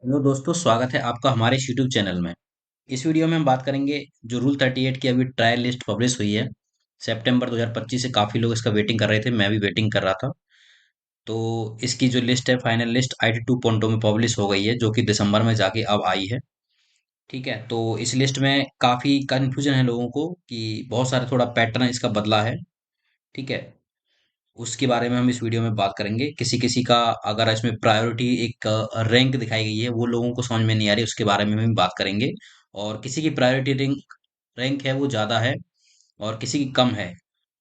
Hello दोस्तों, स्वागत है आपका हमारे इस यूट्यूब चैनल में। इस वीडियो में हम बात करेंगे जो रूल 38 की अभी ट्रायल लिस्ट पब्लिश हुई है। सितंबर 2025 से काफ़ी लोग इसका वेटिंग कर रहे थे, मैं भी वेटिंग कर रहा था। तो इसकी जो लिस्ट है, फाइनल लिस्ट IT 2.0 में पब्लिश हो गई है, जो कि दिसंबर में जाके अब आई है। ठीक है, तो इस लिस्ट में काफ़ी कन्फ्यूजन है लोगों को कि बहुत सारे थोड़ा पैटर्न इसका बदला है। ठीक है, उसके बारे में हम इस वीडियो में बात करेंगे। किसी किसी का अगर इसमें प्रायोरिटी एक रैंक दिखाई गई है, वो लोगों को समझ में नहीं आ रही, उसके बारे में भी बात करेंगे। और किसी की प्रायोरिटी रैंक रैंक है वो ज़्यादा है और किसी की कम है।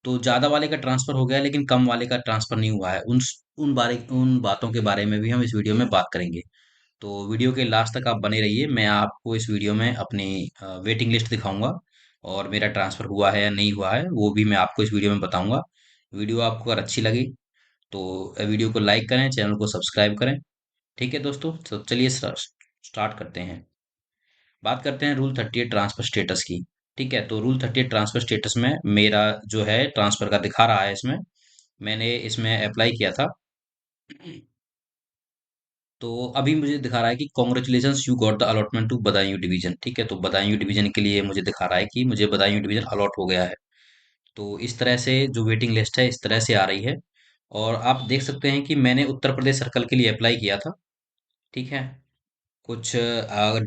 तो ज़्यादा वाले का ट्रांसफ़र हो गया है लेकिन कम वाले का ट्रांसफ़र नहीं हुआ है। उन बातों के बारे में भी हम इस वीडियो में बात करेंगे। तो वीडियो के लास्ट तक आप बने रहिए। मैं आपको इस वीडियो में अपनी वेटिंग लिस्ट दिखाऊंगा और मेरा ट्रांसफ़र हुआ है या नहीं हुआ है वो भी मैं आपको इस वीडियो में बताऊंगा। वीडियो आपको अगर अच्छी लगी तो वीडियो को लाइक करें, चैनल को सब्सक्राइब करें। ठीक है दोस्तों, तो चलिए स्टार्ट करते हैं। बात करते हैं रूल 38 ट्रांसफर स्टेटस की। ठीक है, तो रूल 38 ट्रांसफर स्टेटस में मेरा जो है ट्रांसफर का दिखा रहा है इसमें। मैंने इसमें अप्लाई किया था। तो अभी मुझे दिखा रहा है कि congratulations you got the allotment to Budaun division. ठीक है, तो बदायूं डिवीजन के लिए मुझे दिखा रहा है कि मुझे बदायूं डिवीजन अलॉट हो गया है। तो इस तरह से जो वेटिंग लिस्ट है इस तरह से आ रही है। और आप देख सकते हैं कि मैंने उत्तर प्रदेश सर्कल के लिए अप्लाई किया था। ठीक है, कुछ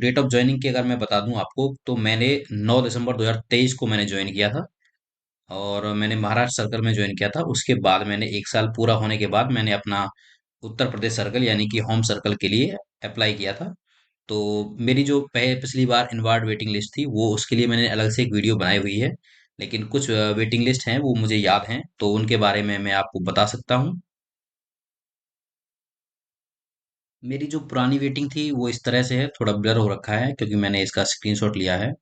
डेट ऑफ ज्वाइनिंग की अगर मैं बता दूं आपको, तो मैंने 9 दिसंबर 2023 को मैंने ज्वाइन किया था। और मैंने महाराष्ट्र सर्कल में ज्वाइन किया था। उसके बाद मैंने एक साल पूरा होने के बाद मैंने अपना उत्तर प्रदेश सर्कल यानी कि होम सर्कल के लिए अप्लाई किया था। तो मेरी जो पिछली बार इनवार्ड वेटिंग लिस्ट थी वो उसके लिए मैंने अलग से एक वीडियो बनाई हुई है। लेकिन कुछ वेटिंग लिस्ट हैं वो मुझे याद हैं, तो उनके बारे में मैं आपको बता सकता हूँ। मेरी जो पुरानी वेटिंग थी वो इस तरह से है, थोड़ा ब्लर हो रखा है क्योंकि मैंने इसका स्क्रीनशॉट लिया है।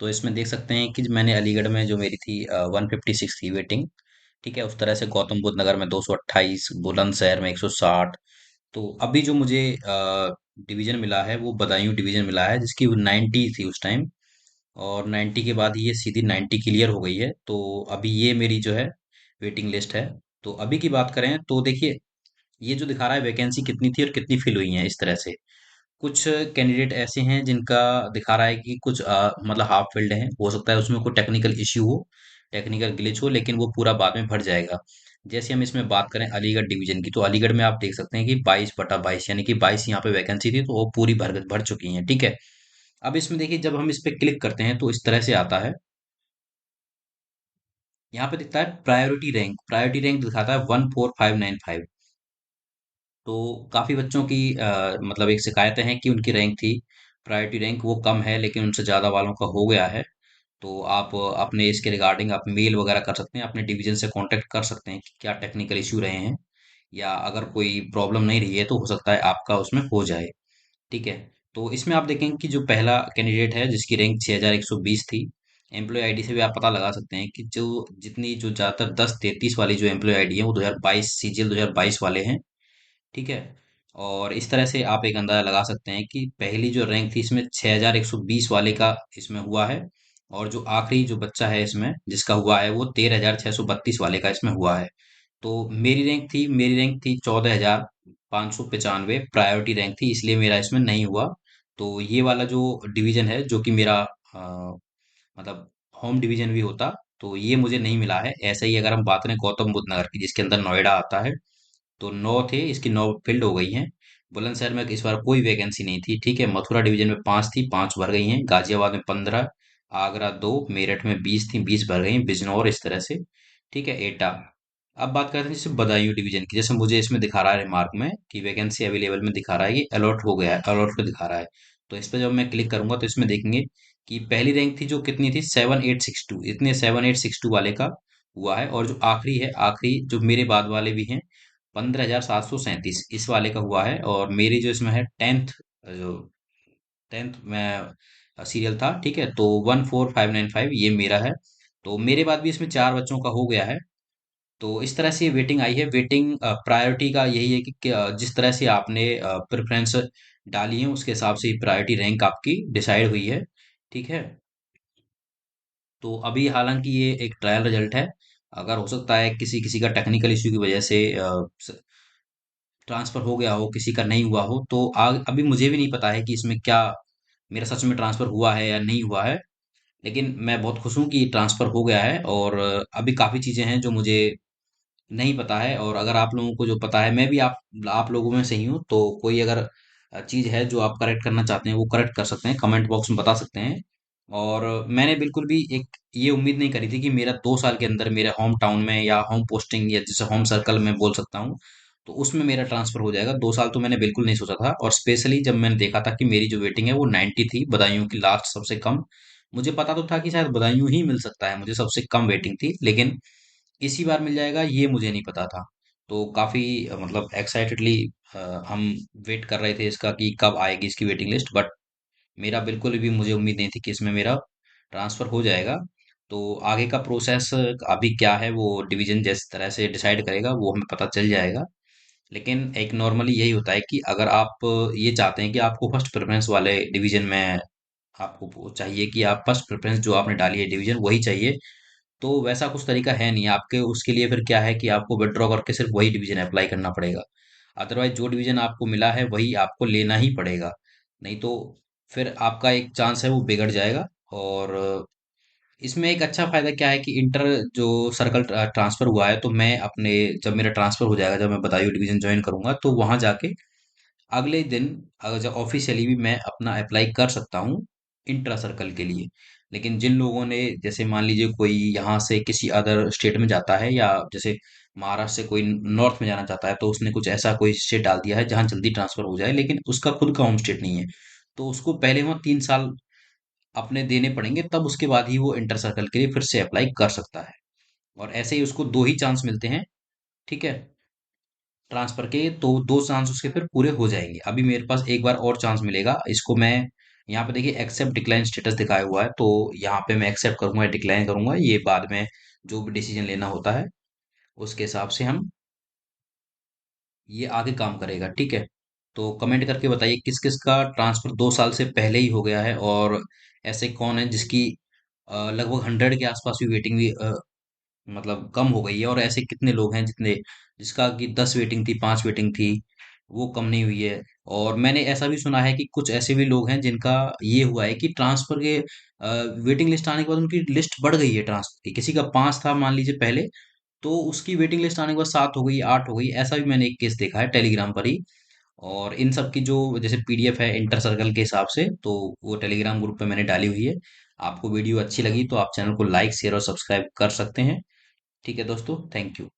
तो इसमें देख सकते हैं कि मैंने अलीगढ़ में जो मेरी थी 156 थी वेटिंग। ठीक है, उस तरह से गौतम बुद्ध नगर में 228, बुलंदशहर में 160। तो अभी जो मुझे डिवीजन मिला है वो बदायूं डिवीजन मिला है, जिसकी 90 थी उस टाइम। और 90 के बाद ये सीधी 90 क्लियर हो गई है। तो अभी ये मेरी जो है वेटिंग लिस्ट है। तो अभी की बात करें तो देखिए, ये जो दिखा रहा है वैकेंसी कितनी थी और कितनी फिल हुई है इस तरह से। कुछ कैंडिडेट ऐसे हैं जिनका दिखा रहा है कि कुछ मतलब हाफ फील्ड है, हो सकता है उसमें कोई टेक्निकल इश्यू हो, टेक्निकल ग्लिच हो, लेकिन वो पूरा बाद में भर जाएगा। जैसे हम इसमें बात करें अलीगढ़ डिवीजन की, तो अलीगढ़ में आप देख सकते हैं कि 22/22 यानी कि 22 यहाँ पे वैकेंसी थी, तो वो पूरी भर भर चुकी है। ठीक है, अब इसमें देखिए जब हम इस पे क्लिक करते हैं तो इस तरह से आता है। यहाँ पे दिखता है प्रायोरिटी रैंक दिखाता है 14595। तो काफी बच्चों की मतलब एक शिकायतें हैं कि उनकी रैंक थी, प्रायोरिटी रैंक वो कम है लेकिन उनसे ज़्यादा वालों का हो गया है। तो आप अपने इसके रिगार्डिंग आप मेल वगैरह कर सकते हैं, अपने डिवीजन से कांटेक्ट कर सकते हैं कि क्या टेक्निकल इश्यू रहे हैं, या अगर कोई प्रॉब्लम नहीं रही है तो हो सकता है आपका उसमें हो जाए। ठीक है, तो इसमें आप देखेंगे कि जो पहला कैंडिडेट है जिसकी रैंक 6120 थी, एम्प्लॉय आईडी से भी आप पता लगा सकते हैं कि जो ज़्यादातर 1033 वाली जो एम्प्लॉय आईडी है वो 2022 सीजीएल 2022 वाले हैं। ठीक है, और इस तरह से आप एक अंदाजा लगा सकते हैं कि पहली जो रैंक थी इसमें 6120 वाले का इसमें हुआ है। और जो आखिरी जो बच्चा है इसमें जिसका हुआ है वो 13632 वाले का इसमें हुआ है। तो मेरी रैंक थी 14595, प्रायोरिटी रैंक थी, इसलिए मेरा इसमें नहीं हुआ। तो ये वाला जो डिवीजन है जो कि मेरा मतलब होम डिवीजन भी होता, तो ये मुझे नहीं मिला है। ऐसे ही अगर हम बात करें गौतम बुद्ध नगर की जिसके अंदर नोएडा आता है, तो 9 थे, इसकी 9 फिल्ड हो गई हैं। बुलंदशहर में इस बार कोई वैकेंसी नहीं थी। ठीक है, मथुरा डिवीजन में 5 थी, 5 भर गई हैं। गाजियाबाद में 15, आगरा 2, मेरठ में 20 थी, 20 भर गई हैं। बिजनौर इस तरह से। ठीक है, एटा। अब बात करते हैं जैसे बदायूं डिवीजन की, जैसे मुझे इसमें दिखा रहा है रिमार्क में कि वैकेंसी अवेलेबल में दिखा रहा है कि अलॉट हो गया है, अलॉट पे दिखा रहा है। तो इस पे जब मैं क्लिक करूंगा तो इसमें देखेंगे कि पहली रैंक थी जो कितनी थी 7862, इतने 7862 वाले का हुआ है। और जो आखिरी है, आखिरी जो मेरे बाद वाले भी हैं, 15737 इस वाले का हुआ है। और मेरी जो इसमें है जो टेंथ में सीरियल था। ठीक है, तो 14595 ये मेरा है। तो मेरे बाद भी इसमें चार बच्चों का हो गया है। तो इस तरह से ये वेटिंग आई है। वेटिंग प्रायोरिटी का यही है कि जिस तरह से आपने प्रेफरेंस डाली है उसके हिसाब से प्रायोरिटी रैंक आपकी डिसाइड हुई है। ठीक है, तो अभी हालांकि ये एक ट्रायल रिजल्ट है। अगर हो सकता है किसी किसी का टेक्निकल इश्यू की वजह से ट्रांसफर हो गया हो, किसी का नहीं हुआ हो, तो अभी मुझे भी नहीं पता है कि इसमें क्या मेरा सच में ट्रांसफर हुआ है या नहीं हुआ है। लेकिन मैं बहुत खुश हूँ कि ट्रांसफर हो गया है, और अभी काफ़ी चीज़ें हैं जो मुझे नहीं पता है। और अगर आप लोगों को जो पता है, मैं भी आप लोगों में से ही हूँ, तो कोई अगर चीज़ है जो आप करेक्ट करना चाहते हैं, वो करेक्ट कर सकते हैं, कमेंट बॉक्स में बता सकते हैं। और मैंने बिल्कुल भी एक ये उम्मीद नहीं करी थी कि मेरा 2 साल के अंदर मेरे होम टाउन में या होम पोस्टिंग या जैसे होम सर्कल में बोल सकता हूँ, तो उसमें मेरा ट्रांसफर हो जाएगा। 2 साल तो मैंने बिल्कुल नहीं सोचा था, और स्पेशली जब मैंने देखा था कि मेरी जो वेटिंग है वो 90 थी, बदायूं की लास्ट सबसे कम। मुझे पता तो था कि शायद बदायूं ही मिल सकता है, मुझे सबसे कम वेटिंग थी, लेकिन इसी बार मिल जाएगा ये मुझे नहीं पता था। तो काफ़ी मतलब एक्साइटेडली हम वेट कर रहे थे इसका कि कब आएगी इसकी वेटिंग लिस्ट। बट मेरा बिल्कुल भी मुझे उम्मीद नहीं थी कि इसमें मेरा ट्रांसफ़र हो जाएगा। तो आगे का प्रोसेस अभी क्या है वो डिवीज़न जिस तरह से डिसाइड करेगा वो हमें पता चल जाएगा। लेकिन एक नॉर्मली यही होता है कि अगर आप ये चाहते हैं कि आपको फर्स्ट प्रेफ़रेंस वाले डिवीज़न में आपको वो चाहिए कि आप फर्स्ट प्रेफ़रेंस जो आपने डाली है डिवीज़न वही चाहिए, तो वैसा कुछ तरीका है नहीं आपके। उसके लिए फिर क्या है कि आपको विड्रॉ करके सिर्फ वही डिवीजन अप्लाई करना पड़ेगा। अदरवाइज जो डिवीजन आपको मिला है वही आपको लेना ही पड़ेगा, नहीं तो फिर आपका एक चांस है वो बिगड़ जाएगा। और इसमें एक अच्छा फायदा क्या है कि इंटर जो सर्कल ट्रांसफर हुआ है, तो मैं अपने जब मेरा ट्रांसफर हो जाएगा, जब मैं बदायूं डिवीजन ज्वाइन करूंगा, तो वहां जाके अगले दिन अगर जब ऑफिशियली भी मैं अपना अप्लाई कर सकता हूँ इंट्रा सर्कल के लिए। लेकिन जिन लोगों ने जैसे मान लीजिए कोई यहाँ से किसी अदर स्टेट में जाता है, या जैसे महाराष्ट्र से कोई नॉर्थ में जाना चाहता है, तो उसने कुछ ऐसा कोई स्टेट डाल दिया है जहाँ जल्दी ट्रांसफर हो जाए, लेकिन उसका खुद का होम स्टेट नहीं है, तो उसको पहले वहाँ 3 साल अपने देने पड़ेंगे, तब उसके बाद ही वो इंटर सर्कल के लिए फिर से अप्लाई कर सकता है। और ऐसे ही उसको दो ही चांस मिलते हैं, ठीक है, ट्रांसफर के। तो दो चांस उसके फिर पूरे हो जाएंगे। अभी मेरे पास एक बार और चांस मिलेगा, इसको मैं यहाँ पे देखिए एक्सेप्ट डिक्लाइन स्टेटस दिखाया हुआ है, तो यहाँ पे मैं एक्सेप्ट करूंगा या डिक्लाइन करूंगा, ये बाद में जो भी डिसीजन लेना होता है उसके हिसाब से हम ये आगे काम करेगा, ठीक है। तो कमेंट करके बताइए किस किस का ट्रांसफर 2 साल से पहले ही हो गया है, और ऐसे कौन है जिसकी लगभग 100 के आसपास भी वेटिंग भी मतलब कम हो गई है, और ऐसे कितने लोग हैं जितने जिसका कि 10 वेटिंग थी, 5 वेटिंग थी, वो कम नहीं हुई है। और मैंने ऐसा भी सुना है कि कुछ ऐसे भी लोग हैं जिनका ये हुआ है कि ट्रांसफर के वेटिंग लिस्ट आने के बाद उनकी लिस्ट बढ़ गई है ट्रांसफर की। किसी का 5 था मान लीजिए पहले, तो उसकी वेटिंग लिस्ट आने के बाद 7 हो गई, 8 हो गई। ऐसा भी मैंने एक केस देखा है टेलीग्राम पर ही। और इन सब की जो जैसे पीडीएफ है इंटर सर्कल के हिसाब से, तो वो टेलीग्राम ग्रुप पे मैंने डाली हुई है। आपको वीडियो अच्छी लगी तो आप चैनल को लाइक शेयर और सब्सक्राइब कर सकते हैं। ठीक है दोस्तों, थैंक यू।